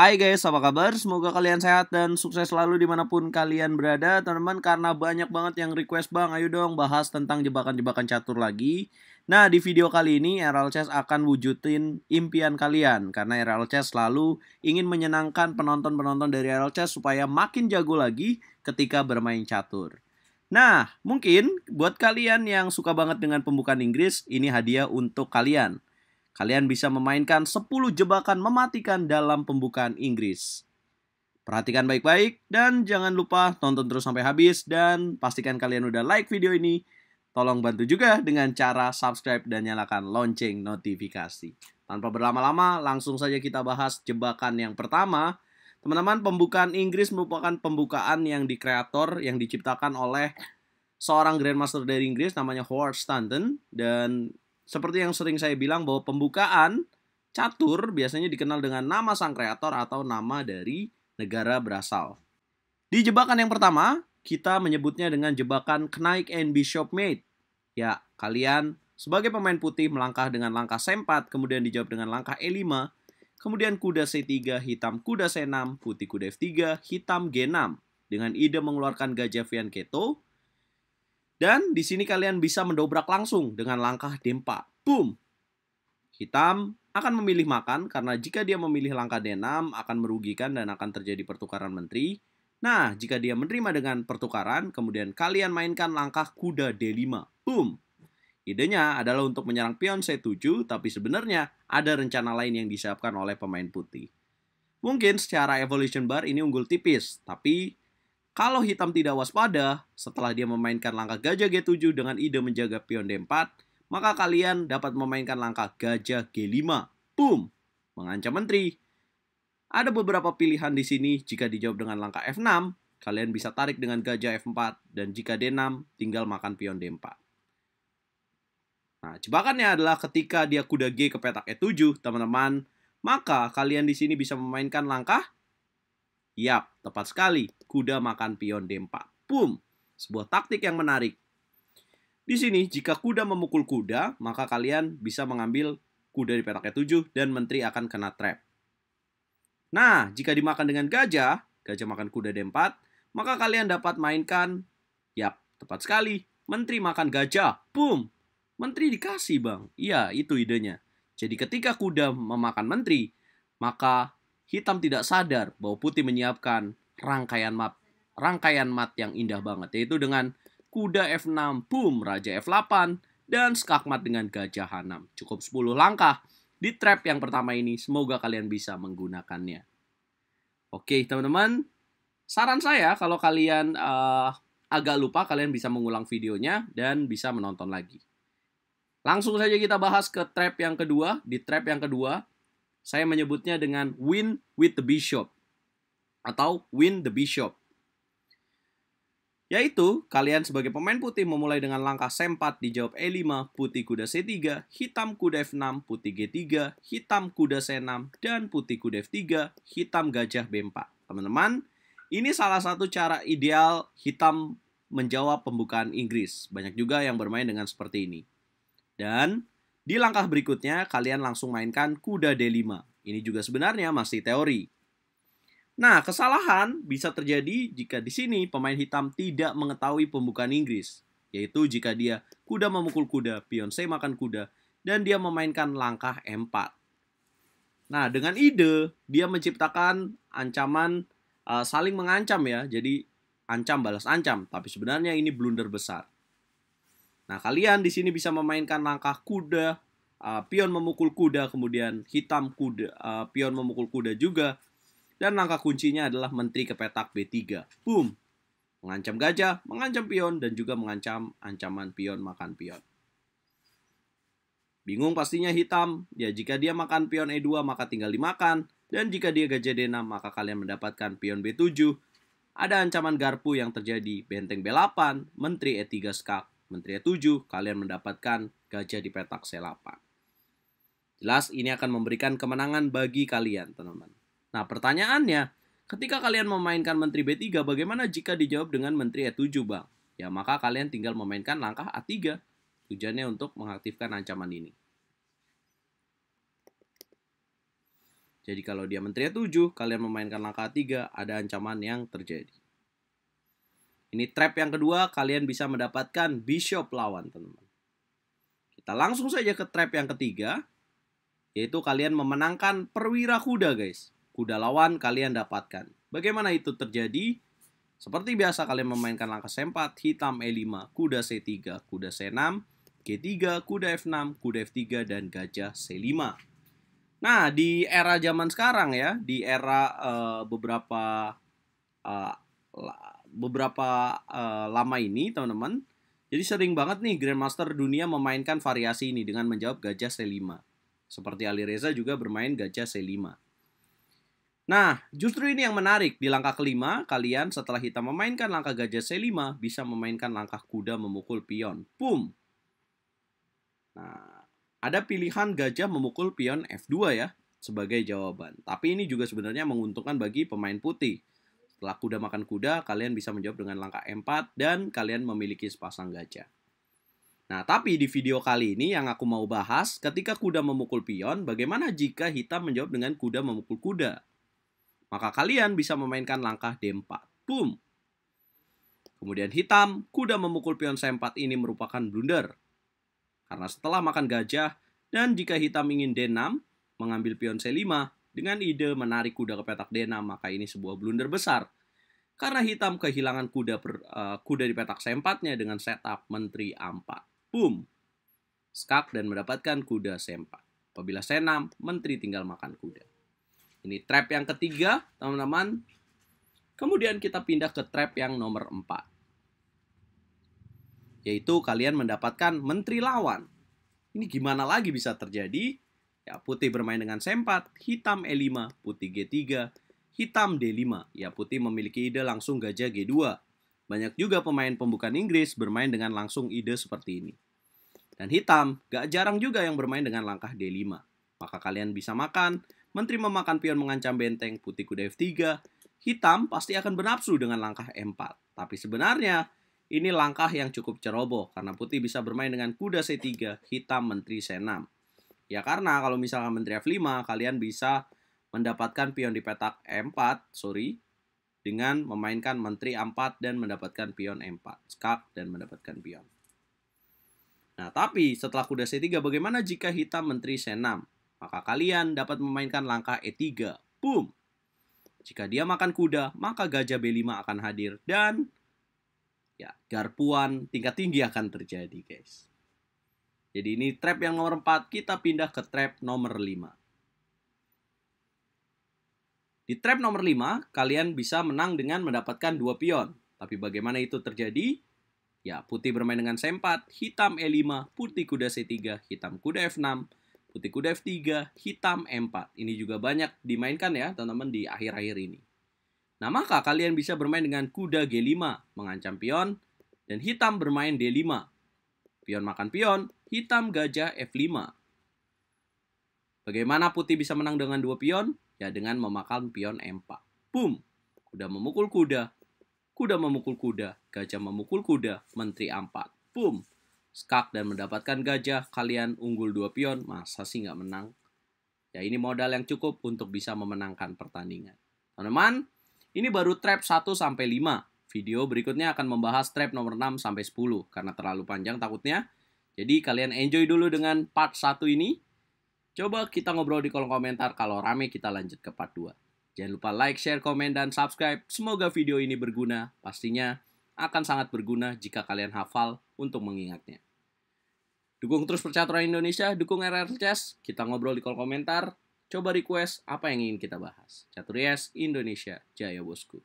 Hai guys, apa kabar? Semoga kalian sehat dan sukses selalu dimanapun kalian berada. Teman-teman, karena banyak banget yang request, Bang, ayo dong bahas tentang jebakan-jebakan catur lagi. Nah, di video kali ini RL Chess akan wujudin impian kalian. Karena RL Chess selalu ingin menyenangkan penonton-penonton dari RL Chess supaya makin jago lagi ketika bermain catur. Nah, mungkin buat kalian yang suka banget dengan pembukaan Inggris, ini hadiah untuk kalian. Kalian bisa memainkan 10 jebakan mematikan dalam pembukaan Inggris. Perhatikan baik-baik dan jangan lupa tonton terus sampai habis dan pastikan kalian udah like video ini. Tolong bantu juga dengan cara subscribe dan nyalakan lonceng notifikasi. Tanpa berlama-lama, langsung saja kita bahas jebakan yang pertama. Teman-teman, pembukaan Inggris merupakan pembukaan yang dikreator, yang diciptakan oleh seorang Grandmaster dari Inggris namanya Howard Stanton. Dan seperti yang sering saya bilang bahwa pembukaan catur biasanya dikenal dengan nama sang kreator atau nama dari negara berasal. Di jebakan yang pertama, kita menyebutnya dengan jebakan Knight and Bishop Mate. Ya, kalian sebagai pemain putih melangkah dengan langkah C4, kemudian dijawab dengan langkah E5, kemudian kuda C3, hitam kuda C6, putih kuda F3, hitam G6, dengan ide mengeluarkan gajah fianchetto. Dan di sini kalian bisa mendobrak langsung dengan langkah D4. Boom! Hitam akan memilih makan karena jika dia memilih langkah D6 akan merugikan dan akan terjadi pertukaran menteri. Nah, jika dia menerima dengan pertukaran, kemudian kalian mainkan langkah kuda D5. Boom! Idenya adalah untuk menyerang pion C7, tapi sebenarnya ada rencana lain yang disiapkan oleh pemain putih. Mungkin secara evolution bar ini unggul tipis, tapi kalau hitam tidak waspada, setelah dia memainkan langkah gajah G7 dengan ide menjaga pion D4, maka kalian dapat memainkan langkah gajah G5. Boom! Mengancam menteri. Ada beberapa pilihan di sini. Jika dijawab dengan langkah F6, kalian bisa tarik dengan gajah F4, dan jika D6, tinggal makan pion D4. Nah, jebakannya adalah ketika dia kuda G ke petak E7, teman-teman, maka kalian di sini bisa memainkan langkah. Yap, tepat sekali. Kuda makan pion D4. Boom! Sebuah taktik yang menarik. Di sini, jika kuda memukul kuda, maka kalian bisa mengambil kuda di petak E7 dan menteri akan kena trap. Nah, jika dimakan dengan gajah, gajah makan kuda D4, maka kalian dapat mainkan, yap, tepat sekali, menteri makan gajah. Boom! Menteri dikasih, Bang. Iya, itu idenya. Jadi ketika kuda memakan menteri, maka hitam tidak sadar bahwa putih menyiapkan rangkaian mat yang indah banget, yaitu dengan kuda F6, boom, raja F8, dan skakmat dengan gajah H6. Cukup 10 langkah di trap yang pertama ini. Semoga kalian bisa menggunakannya. Oke, teman-teman. Saran saya kalau kalian agak lupa, kalian bisa mengulang videonya dan bisa menonton lagi. Langsung saja kita bahas ke trap yang kedua. Di trap yang kedua, saya menyebutnya dengan win with the bishop atau win the bishop. Yaitu, kalian sebagai pemain putih memulai dengan langkah C4, dijawab E5, putih kuda C3, hitam kuda F6, putih G3, hitam kuda C6, dan putih kuda F3, hitam gajah B4. Teman-teman, ini salah satu cara ideal hitam menjawab pembukaan Inggris. Banyak juga yang bermain dengan seperti ini. Dan di langkah berikutnya, kalian langsung mainkan kuda D5. Ini juga sebenarnya masih teori. Nah, kesalahan bisa terjadi jika di sini pemain hitam tidak mengetahui pembukaan Inggris. Yaitu jika dia kuda memukul kuda, pion C makan kuda, dan dia memainkan langkah E4. Nah, dengan ide, dia menciptakan ancaman saling mengancam ya. Jadi, ancam balas ancam. Tapi sebenarnya ini blunder besar. Nah, kalian di sini bisa memainkan langkah kuda, pion memukul kuda, kemudian hitam kuda, pion memukul kuda juga. Dan langkah kuncinya adalah menteri ke petak B3. Boom! Mengancam gajah, mengancam pion, dan juga mengancam ancaman pion makan pion. Bingung pastinya hitam. Ya, jika dia makan pion E2, maka tinggal dimakan. Dan jika dia gajah D6, maka kalian mendapatkan pion B7. Ada ancaman garpu yang terjadi, benteng B8, menteri E3 skak. Menteri E7, kalian mendapatkan gajah di petak C8. Jelas ini akan memberikan kemenangan bagi kalian, teman-teman. Nah, pertanyaannya, ketika kalian memainkan menteri B3, bagaimana jika dijawab dengan menteri E7, Bang? Ya, maka kalian tinggal memainkan langkah A3. Tujuannya untuk mengaktifkan ancaman ini. Jadi kalau dia menterinya 7, kalian memainkan langkah 3, ada ancaman yang terjadi. Ini trap yang kedua, kalian bisa mendapatkan bishop lawan, teman-teman. Kita langsung saja ke trap yang ketiga, yaitu kalian memenangkan perwira kuda, guys. Kuda lawan kalian dapatkan. Bagaimana itu terjadi? Seperti biasa kalian memainkan langkah C4, hitam E5, kuda C3, kuda C6, G3, kuda F6, kuda F3, dan gajah C5. Nah, di era zaman sekarang ya, di era beberapa lama ini, teman-teman, jadi sering banget nih Grandmaster dunia memainkan variasi ini dengan menjawab gajah C5. Seperti Ali Reza juga bermain gajah C5. Nah, justru ini yang menarik. Di langkah kelima, kalian setelah hitam memainkan langkah gajah C5, bisa memainkan langkah kuda memukul pion. Boom! Nah, ada pilihan gajah memukul pion F2 ya, sebagai jawaban. Tapi ini juga sebenarnya menguntungkan bagi pemain putih. Setelah kuda makan kuda, kalian bisa menjawab dengan langkah E4, dan kalian memiliki sepasang gajah. Nah, tapi di video kali ini yang aku mau bahas, ketika kuda memukul pion, bagaimana jika hitam menjawab dengan kuda memukul kuda? Maka kalian bisa memainkan langkah D4. Boom! Kemudian hitam, kuda memukul pion C4 ini merupakan blunder. Karena setelah makan gajah, dan jika hitam ingin D6, mengambil pion C5, dengan ide menarik kuda ke petak D6, maka ini sebuah blunder besar. Karena hitam kehilangan kuda di petak C4-nya dengan setup menteri A4. Boom! Skak dan mendapatkan kuda C4. Apabila C6, menteri tinggal makan kuda. Ini trap yang ketiga, teman-teman. Kemudian kita pindah ke trap yang nomor 4. Yaitu kalian mendapatkan menteri lawan. Ini gimana lagi bisa terjadi? Ya, putih bermain dengan C4, hitam E5, putih G3, hitam D5. Ya, putih memiliki ide langsung gajah G2. Banyak juga pemain pembukaan Inggris bermain dengan langsung ide seperti ini. Dan hitam, gak jarang juga yang bermain dengan langkah D5. Maka kalian bisa makan. Menteri memakan pion mengancam benteng, putih kuda F3, hitam pasti akan bernafsu dengan langkah E4. Tapi sebenarnya, ini langkah yang cukup ceroboh, karena putih bisa bermain dengan kuda C3, hitam menteri C6. Ya karena kalau misalkan menteri F5, kalian bisa mendapatkan pion di petak E4, dengan memainkan menteri A4 dan mendapatkan pion E4. Skak dan mendapatkan pion. Nah, tapi setelah kuda C3, bagaimana jika hitam menteri C6? Maka kalian dapat memainkan langkah E3. Boom! Jika dia makan kuda, maka gajah B5 akan hadir. Dan ya, garpuan tingkat tinggi akan terjadi, guys. Jadi ini trap yang nomor 4. Kita pindah ke trap nomor 5. Di trap nomor 5, kalian bisa menang dengan mendapatkan 2 pion. Tapi bagaimana itu terjadi? Ya, putih bermain dengan C4, hitam E5, putih kuda C3, hitam kuda F6, putih kuda F3, hitam E4. Ini juga banyak dimainkan ya, teman-teman, di akhir-akhir ini. Nah, maka kalian bisa bermain dengan kuda G5, mengancam pion, dan hitam bermain D5. Pion makan pion, hitam gajah F5. Bagaimana putih bisa menang dengan 2 pion? Ya, dengan memakan pion E4. Boom! Kuda memukul kuda, kuda memukul kuda, gajah memukul kuda, menteri A4. Boom! Skak dan mendapatkan gajah, kalian unggul 2 pion, masa sih nggak menang? Ya ini modal yang cukup untuk bisa memenangkan pertandingan. Teman-teman, ini baru trap 1-5. Video berikutnya akan membahas trap nomor 6-10, karena terlalu panjang takutnya. Jadi kalian enjoy dulu dengan part 1 ini. Coba kita ngobrol di kolom komentar, kalau rame kita lanjut ke part 2. Jangan lupa like, share, komen, dan subscribe. Semoga video ini berguna, pastinya akan sangat berguna jika kalian hafal untuk mengingatnya. Dukung terus Percaturan Indonesia, dukung RR Chess. Kita ngobrol di kolom komentar. Coba request apa yang ingin kita bahas. Catur Yes, Indonesia, Jaya Bosku.